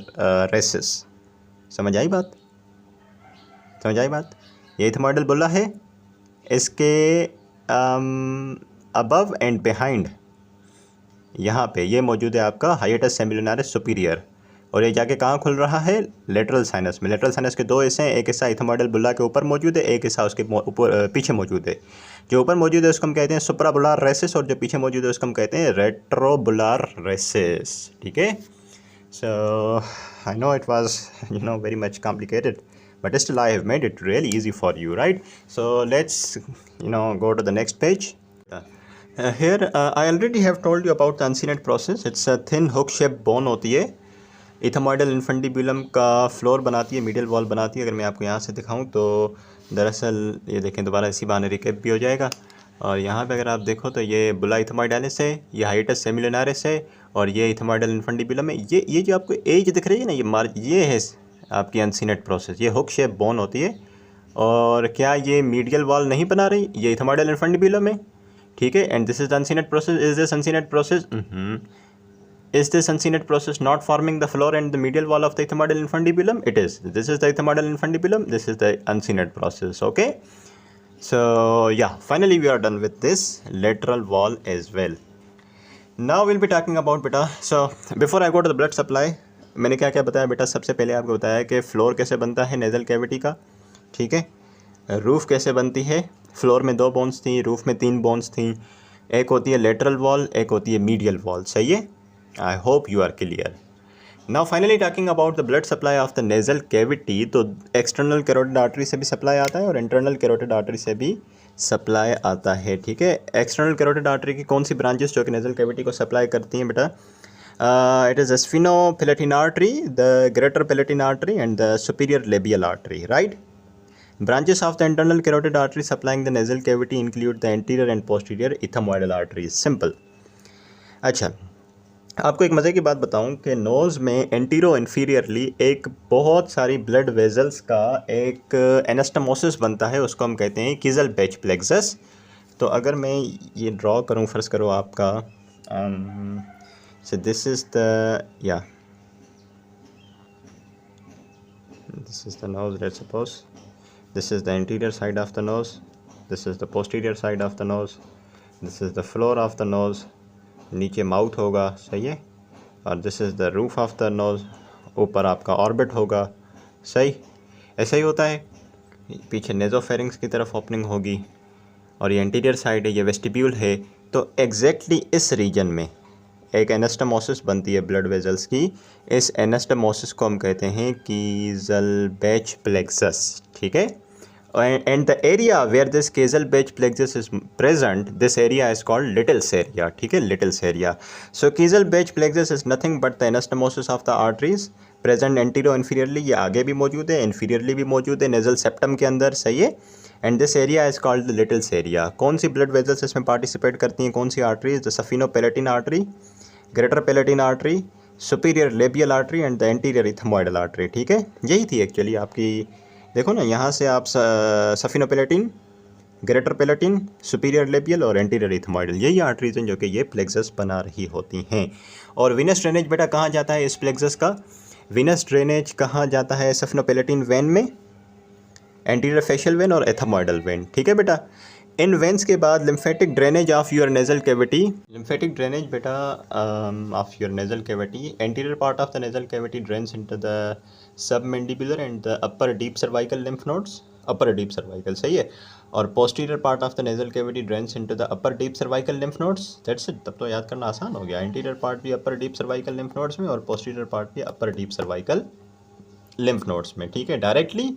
रेसिस। समझ आई बात? ये इथमोइडल बुल्ला है, इसके अबव एंड बिहाइंड यहाँ पे ये मौजूद है आपका हाइएटस सेमिलिनारिस सुपीरियर, और ये जाके कहाँ खुल रहा है, लेटरल साइनस में। लेटरल साइनस के दो हिस्से हैं, एक हिस्सा इथमोइडल बुल्ला के ऊपर मौजूद है, एक हिस्सा उसके ऊपर पीछे मौजूद है। जो ऊपर मौजूद है उसको हम कहते हैं सुप्राबुलर रेसिस, और जो पीछे मौजूद है उसको हम कहते हैं रेट्रोबुलर रेसिस, ठीक है। So I know it was very much complicated, but still I have made it really easy for you, right? So let's go to the next page. Here I already have told you about the uncinate process. It's a thin hook shaped bone होती है, ethmoidal इन्फेंटिबुलम का floor बनाती है, medial wall बनाती है। अगर मैं आपको यहाँ से दिखाऊँ तो दरअसल ये देखें, दोबारा इसी बहाने रिकैप भी हो जाएगा। और यहाँ पे अगर आप देखो तो ये बुला इथमोइडालिस है, ये हाइएटस सेमिलिनारिस है, और ये इथमोइडल इन्फेंटिबुलम है। ये जो आपको एज दिख रही है ना, ये है आपकी अनसीनेट प्रोसेस। ये हुक शेप बोन होती है, और क्या ये मीडियल वॉल नहीं बना रही, ये इथमोइडल इन्फेंटिबुलम है, ठीक है। And this is the uncinate process. Is this uncinate process? Is this uncinate process not forming the floor and the medial wall of the ethmoidal infundibulum? It is. This is the ethmoidal infundibulum. This is the uncinate process. Okay. So yeah, finally we are done with this lateral wall as well. Now we'll be talking about beta. So before I go to the blood supply, मैंने क्या क्या बताया बेटा? सबसे पहले आपको बताया कि फ्लोर कैसे बनता है नेजल कैविटी का, ठीक है। रूफ कैसे बनती है, फ्लोर में 2 बोन्स थी, रूफ में 3 बोन्स थी। एक होती है लेटरल वॉल, एक होती है मीडियल वॉल, सही है। I hope you are clear. Now finally talking about the blood supply of the nasal cavity. तो एक्सटर्नल कैरोटिड आर्टरी से भी सप्लाई आता है और इंटरनल कैरोटिड आर्टरी से भी सप्लाई आता है, ठीक है। एक्सटर्नल कैरोटिड आर्टरी की कौन सी ब्रांचेस जो कि नेजल कैविटी को सप्लाई करती हैं बेटा? It is sphenopalatine artery, the greater palatine artery and the superior labial artery, right. Branches of the internal carotid artery supplying the nasal cavity include the anterior and posterior ethmoidal arteries. Simple. अच्छा, आपको एक मज़े की बात बताऊं कि nose में antero inferiorly एक बहुत सारी ब्लड वेजल्स का एक एनास्टमोसिस बनता है, उसको हम कहते हैं कीजल बेच प्लेक्सस। तो अगर मैं ये ड्रॉ करूं, फ़र्ज़ करो आपका so this is the nose, let's suppose this is the anterior side of the nose, this is the posterior side of the nose, this is the floor of the nose, नीचे mouth होगा, सही है। और this is the roof of the nose, ऊपर आपका orbit होगा, सही। ऐसा ही होता है, पीछे नेज़ोफेरिंग्स की तरफ ओपनिंग होगी, और ये एंटीरियर साइड है, ये वेस्टिब्यूल है। तो एग्जैक्टली इस रीजन में एक एनास्टमोसिस बनती है ब्लड वेजल्स की। इस एनास्टमोसिस को हम कहते हैं कीजल बेच प्लेक्सस, ठीक है। And the area where this Kiesel Bech plexus is present, this area is called Little's area, ठीक है, Little's area. So Kiesel Bech plexus is nothing but the anastomosis of the arteries present anterior inferiorly, ये आगे भी मौजूद है, inferiorly भी मौजूद है, nasal septum के अंदर, सही है। And this area is called the Little's area. कौन सी blood vessels इसमें participate करती हैं, कौन सी arteries? The saphenopalatin artery, greater palatine artery, superior labial artery and the anterior ethmoidal artery, ठीक है। यही थी एक्चुअली आपकी, देखो ना, यहाँ से आप सफिनोपेलेटिन, ग्रेटर पेलेटिन, सुपीरियर लेबियल और एंटीरियर इथमोइडल, यही आर्टरीज हैं जो कि ये प्लेक्सस बना रही होती हैं। और विनस ड्रेनेज बेटा कहाँ जाता है इस प्लेक्सस का? विनस ड्रेनेज कहाँ जाता है? सफिनोपेलेटिन वेन में, एंटीरियर फेशियल वेन और एथमोइडल वेन, ठीक है बेटा। इन वेंस के बाद lymphatic drainage of your nasal cavity, lymphatic drainage बेटा of your nasal cavity, anterior part of the nasal cavity drains into the submandibular and the upper deep cervical lymph nodes, upper deep cervical सही है, और posterior part of the nasal cavity drains into the upper deep cervical lymph nodes, that's it. तब तो याद करना आसान हो गया, एंटीरियर पार्ट भी अपर डीप सर्वाइकल लिम्फ नोड्स में और पोस्टीरियर पार्ट भी अपर डीप सर्वाइकल लिम्फ नोड्स में, ठीक है, डायरेक्टली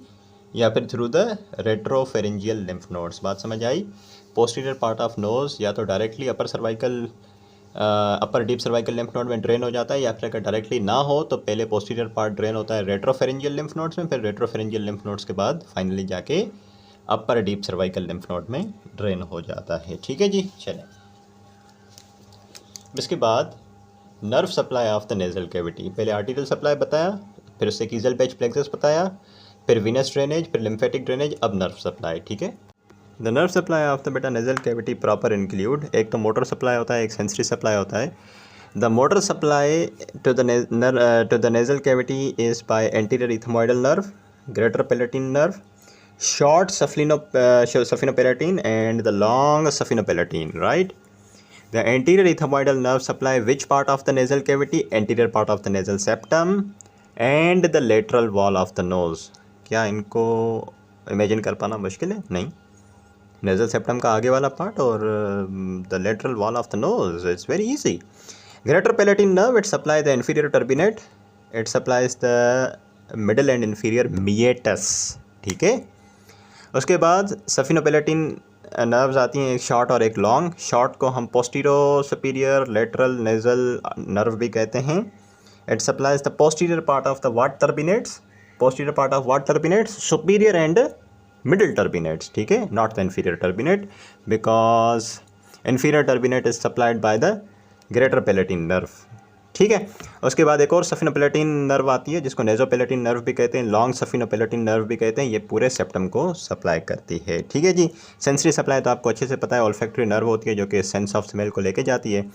या फिर थ्रू द रेट्रोफेरेंजियल लिम्फ नोड्स। बात समझ आई। पोस्टीरियर पार्ट ऑफ नोज या तो डायरेक्टली अपर सर्वाइकल अपर डीप सर्वाइकल लिम्फ नोड में ड्रेन हो जाता है, या फिर अगर डायरेक्टली ना हो तो पहले पोस्टीरियर पार्ट ड्रेन होता है रेट्रोफेरेंजियल लिम्फ नोड्स में, फिर रेट्रोफेरेंजियल लिम्फ नोड्स के बाद फाइनली जाके अपर डीप सर्वाइकल लिम्फ नोड में ड्रेन हो जाता है, ठीक है जी। चलें, इसके बाद nerve supply of the nasal cavity, पहले आर्टीरियल सप्लाई बताया, फिर उससे कीजल पैच प्लेक्सस बताया, फिर विनस ड्रेनेज, फिर लिम्फेटिक ड्रेनेज, अब नर्व सप्लाई, ठीक है। The nerve supply of the बेटा नेजल कैविटी प्रॉपर इंक्लूड, एक तो मोटर सप्लाई होता है, एक सेंसरी सप्लाई होता है। The motor supply to the nasal cavity is by anterior ethmoidal nerve, greater palatine nerve, short sphenopalatine and the long sphenopalatine, right. The anterior ethmoidal nerve supply which part of the nasal cavity? Anterior part of the nasal septum and the lateral wall of the nose. क्या इनको imagine कर पाना मुश्किल है? नहीं, nasal septum का आगे वाला पार्ट और the lateral wall of the nose, it's very easy. Greater palatine nerve, it supply the inferior turbinate, it supplies the middle and inferior meatus, ठीक है। उसके बाद सफिनोपैलेटिन नर्व्स आती हैं, एक शॉर्ट और एक लॉन्ग। शॉर्ट को हम postero superior lateral nasal nerve भी कहते हैं। It supplies the posterior part of the what turbinates, posterior part of what turbinates, superior and middle turbinates, ठीक है, not the inferior turbinate, because inferior turbinate is supplied by the greater palatine nerve, ठीक है। उसके बाद एक और सफिनोपैलेटिन nerve आती है जिसको नेजोपैलेटिन नर्व भी कहते हैं, लॉन्ग सफिनोपैलेटिन नर्व भी कहते हैं, ये पूरे सेप्टम को सप्लाई करती है, ठीक है जी। सेंसरी सप्लाई तो आपको अच्छे से पता है, ऑल्फैक्टरी नर्व होती है जो कि सेंस ऑफ स्मेल को लेके जाती है।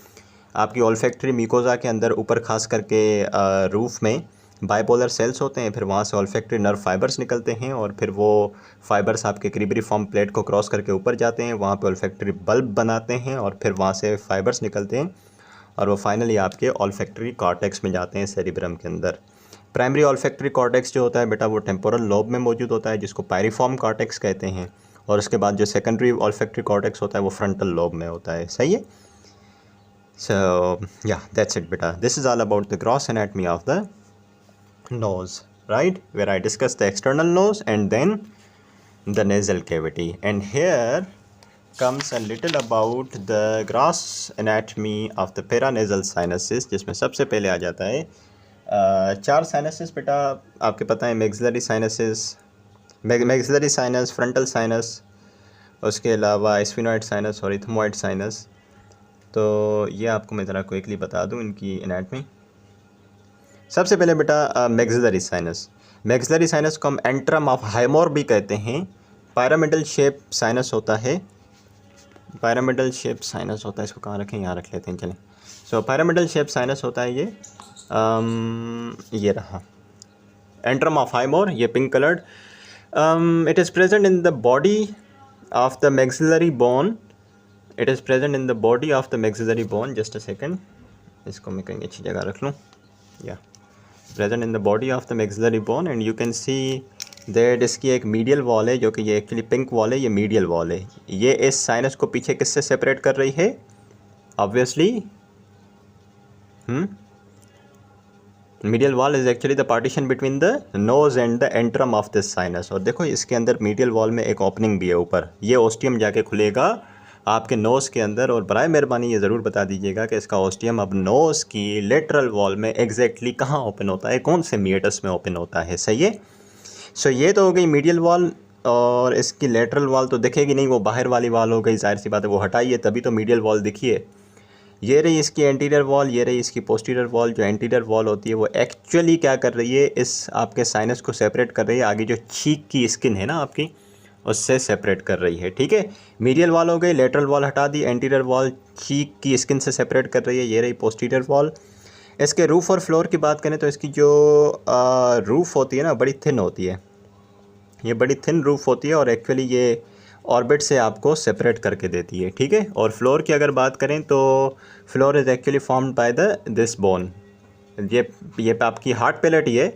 आपकी ऑल्फैक्टरी म्यूकोजा के अंदर ऊपर खास करके रूफ में बाइपोलर सेल्स होते हैं, फिर वहाँ से ऑल्फैक्टरी नर्व फाइबर्स निकलते हैं और फिर वो फाइबर्स आपके क्रिब्रिफॉर्म प्लेट को क्रॉस करके ऊपर जाते हैं, वहाँ पे ऑल्फैक्टरी बल्ब बनाते हैं और फिर वहाँ से फाइबर्स निकलते हैं और वो फाइनली आपके ऑल्फैक्टरी कॉर्टेक्स में जाते हैं सेरिब्रम के अंदर। प्राइमरी ऑल्फैक्टरी कॉर्टेक्स जो होता है बेटा वो टेम्पोरल लोब में मौजूद होता है जिसको पायरिफॉर्म कॉर्टेक्स कहते हैं, और उसके बाद जो सेकेंडरी ऑल्फैक्टरी कॉर्टेक्स होता है वो फ्रंटल लोब में होता है, सही है। सो या दैट्स इट बेटा, this is all about the gross anatomy of the nose, right, where I discussed the external nose and then the nasal cavity, and here comes a little about the gross anatomy of the paranasal sinuses, जिसमें सबसे पहले आ जाता है चार sinuses बेटा आपके पता है, maxillary sinuses, maxillary sinus, frontal sinus, उसके अलावा स्फिनोइड साइनस और इथमोइड साइनस। तो ये आपको मैं ज़रा क्विकली बता दूँ इनकी एनाटमी। सबसे पहले बेटा मैक्सिलरी साइनस, मैक्सिलरी साइनस को हम एंट्रम ऑफ हाइमोर भी कहते हैं। पायरामिडल शेप साइनस होता है, पायरामिडल शेप साइनस होता है, इसको कहाँ रखें, यहाँ रख लेते हैं, चलें। सो पायरामिडल शेप साइनस होता है ये रहा एंट्रम ऑफ हाइमोर, ये pink coloured. It is present in the body of the maxillary bone, it is present in the body of the maxillary bone, just a second, इसको मैं कहीं अच्छी जगह रख लूँ, या present in the body of the maxillary bone and you can see that इसकी एक मीडियल वॉल है जो कि ये एक्चुअली पिंक वॉल है, ये मीडियल वॉल है, ये इस साइनस को पीछे किससे सेपरेट कर रही है, obviously medial wall is actually the partition between the nose and the antrum of this sinus. और देखो इसके अंदर मीडियल वॉल में एक ओपनिंग भी है ऊपर, ये ओस्टियम जाके खुलेगा आपके नोज़ के अंदर, और बराए मेहरबानी ये ज़रूर बता दीजिएगा कि इसका ओस्टियम अब नोज़ की लेटरल वॉल में एग्जैक्टली कहाँ ओपन होता है, कौन से मिएटस में ओपन होता है, सही है। सो ये तो हो गई मीडियल वॉल, और इसकी लेटरल वॉल तो दिखेगी नहीं, वो बाहर वाली वॉल हो गई, जाहिर सी बात है वो हटाइए तभी तो मीडियल वॉल दिखिए। ये रही इसकी एंटीरियर वॉल, ये रही इसकी पोस्टीरियर वॉल। जो एंटीरियर वॉल होती है वो एक्चुअली क्या कर रही है, इस आपके साइनस को सेपरेट कर रही है, आगे जो चीक की स्किन है ना आपकी उससे सेपरेट कर रही है, ठीक है। मीडियल वॉल हो गई, लेटरल वॉल हटा दी, एंटीरियर वॉल चीक की स्किन से सेपरेट कर रही है, ये रही पोस्टीरियर वॉल। इसके रूफ़ और फ्लोर की बात करें तो इसकी जो रूफ़ होती है ना बड़ी थिन होती है, ये बड़ी थिन रूफ़ होती है, और एक्चुअली ये ऑर्बिट से आपको सेपरेट करके देती है, ठीक है। और फ्लोर की अगर बात करें तो floor is actually formed by the this bone. ये आपकी हार्ट पैलेट, ये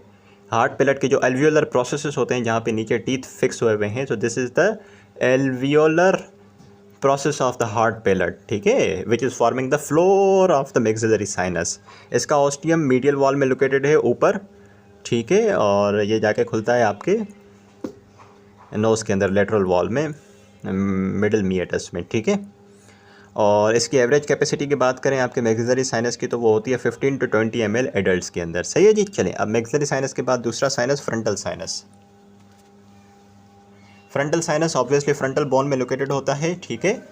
हार्ट पैलेट के जो एल्वियोलर प्रोसेसेस होते हैं जहाँ पे नीचे टीथ फिक्स हुए हुए हैं, so this is the alveolar process of the hard palate, ठीक है, which is forming the floor of the maxillary sinus. इसका ऑस्टियम मीडियल वॉल में लोकेटेड है ऊपर, ठीक है, और ये जाके खुलता है आपके नोज़ के अंदर लेटरल वॉल में, मिडिल मिएटस में, ठीक है। और इसकी एवरेज कैपेसिटी की बात करें आपके मैक्सिलरी साइनस की तो वो होती है 15 to 20 ml एडल्ट्स के अंदर, सही है जी। चलें अब मैक्सिलरी साइनस के बाद दूसरा sinus frontal sinus. Frontal sinus obviously frontal bone में लोकेटेड होता है, ठीक है,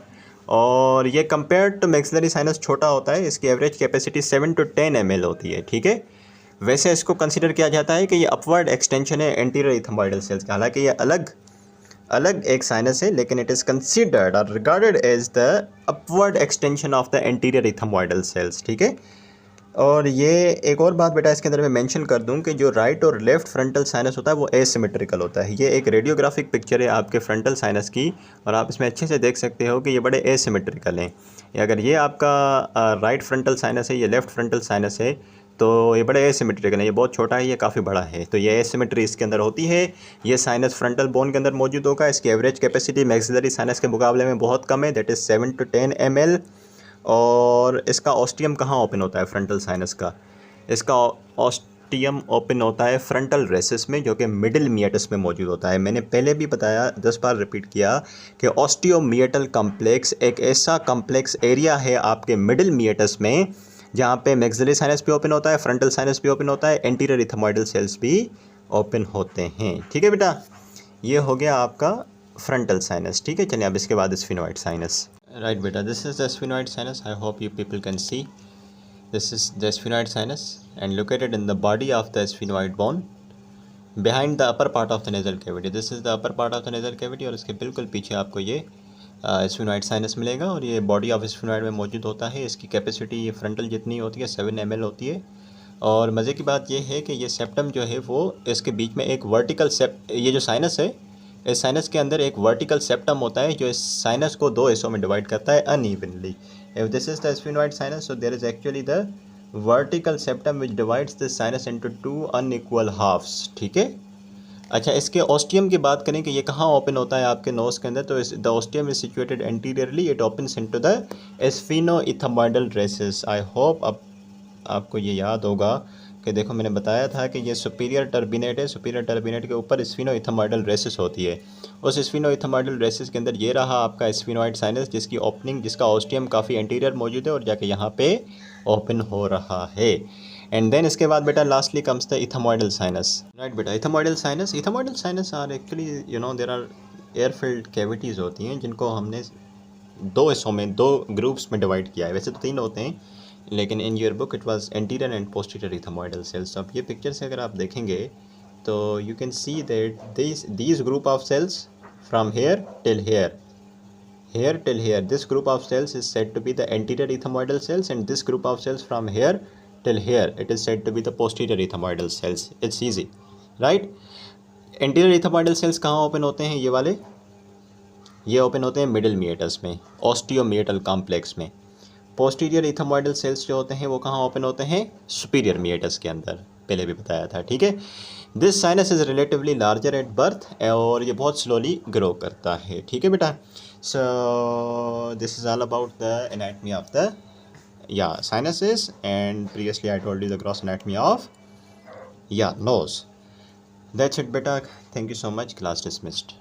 और ये कंपेयर टू मैक्सिलरी साइनस छोटा होता है। इसकी एवरेज कैपेसिटी 7 to 10 ml होती है, ठीक है। वैसे इसको कंसिडर किया जाता है कि ये अपवर्ड एक्सटेंशन है एंटीरियर इथमोइडल सेल्स का, हालांकि ये अलग एक साइनस है, लेकिन इट इज़ कंसिडर्ड और regarded as the upward extension of the anterior ethmoidal cells, ठीक है। और ये एक और बात बेटा इसके अंदर मैं मेंशन कर दूं कि जो राइट और लेफ्ट फ्रंटल साइनस होता है वो एसिमेट्रिकल होता है। ये एक रेडियोग्राफिक पिक्चर है आपके फ्रंटल साइनस की, और आप इसमें अच्छे से देख सकते हो कि ये बड़े एसिमेट्रिकल हैं। अगर ये आपका राइट फ्रंटल साइनस है, ये लेफ्ट फ्रंटल साइनस है, तो ये बड़े एसिमेट्रिकल है। ये बहुत छोटा है, ये काफ़ी बड़ा है, तो ये एसिमेट्री इसके अंदर होती है। ये साइनस फ्रंटल बोन के अंदर मौजूद होगा। इसकी एवरेज कैपेसिटी मैक्सिलरी साइनस के मुकाबले में बहुत कम है, दैट इज़ 7 to 10 ml। और इसका ऑस्टियम कहाँ ओपन होता है फ्रंटल साइनस का? इसका ऑस्टियम ओपन होता है फ्रंटल रेसिस में, जो कि मिडिल मिएटस में मौजूद होता है। मैंने पहले भी बताया, 10 बार रिपीट किया कि ऑस्टियोमिएटल कॉम्प्लेक्स एक ऐसा कॉम्प्लेक्स एरिया है आपके मिडिल मिएटस में जहाँ पे मैक्सिलरी साइनस भी ओपन होता है, फ्रंटल साइनस भी ओपन होता है, एंटीरियर इथमोइडल सेल्स भी ओपन होते हैं, ठीक है बेटा। ये हो गया आपका फ्रंटल साइनस, ठीक है। चलिए अब इसके बाद स्फिनोइड साइनस। राइट बेटा, this is the sphenoid sinus. I hope you people can see this is the sphenoid sinus and located in the body of the sphenoid bone behind the upper part of the nasal cavity. This is the upper part of the nasal cavity, और इसके बिल्कुल पीछे आपको ये sphenoid sinus मिलेगा, और ये body of sphenoid में मौजूद होता है। इसकी कैपेसिटी ये फ्रंटल जितनी होती है 7 ml होती है। और मज़े की बात ये है कि ये सेप्टम जो है वो इसके बीच में एक वर्टिकल ये जो साइनस है, इस साइनस के अंदर एक वर्टिकल सेप्टम होता है जो इस साइनस को 2 हिस्सों में डिवाइड करता है unevenly. If this is the sphenoid sinus, so there is actually the vertical septum which divides this sinus into 2 unequal halves, ठीक है। अच्छा, इसके ऑस्टियम की बात करें कि ये कहाँ ओपन होता है आपके नोज के अंदर, तो the ostium is situated anteriorly, it opens into the sphenoethmoidal recess. I hope अब आपको ये याद होगा कि देखो मैंने बताया था कि ये सुपीरियर टर्बिनेट है, सुपीरियर टर्बिनेट के ऊपर स्फिनोइथमोइडल रेसिस होती है। उस स्फिनोइथमोइडल रेसिस के अंदर ये रहा आपका स्फिनोइड साइनस, जिसकी ओपनिंग, जिसका ऑस्टियम काफ़ी एंटीरियर मौजूद है और जाके यहाँ पे ओपन हो रहा है। एंड देन इसके बाद बेटा lastly comes the ethmoidal sinus. Right बेटा, ethmoidal sinus are actually there are air filled cavities होती हैं जिनको हमने 2 हिस्सों में, 2 ग्रुप्स में डिवाइड किया है। वैसे तो 3 होते हैं, लेकिन in your book it was anterior and posterior ethmoidal cells. अब ये पिक्चर से अगर आप देखेंगे तो you can see that these group of cells from here till here, here till here, this group of cells is said to be the anterior ethmoidal cells, and this group of cells from here till here, it is said to be the posterior ethmoidal cells. It's easy, right? anterior ethmoidal cells कहाँ open होते हैं? ये वाले ये open होते हैं middle meatus में, ऑस्टियोमिएटल complex में। पोस्टीरियर इथमोइडल सेल्स जो होते हैं वो कहाँ ओपन होते हैं? सुपीरियर मिएटस के अंदर, पहले भी बताया था, ठीक है। This sinus is relatively larger at birth, और ये बहुत स्लोली ग्रो करता है, ठीक है बेटा। So this is all about the anatomy of the sinuses, and previously I told you the gross anatomy of nose. That's it beta, thank you so much, class dismissed.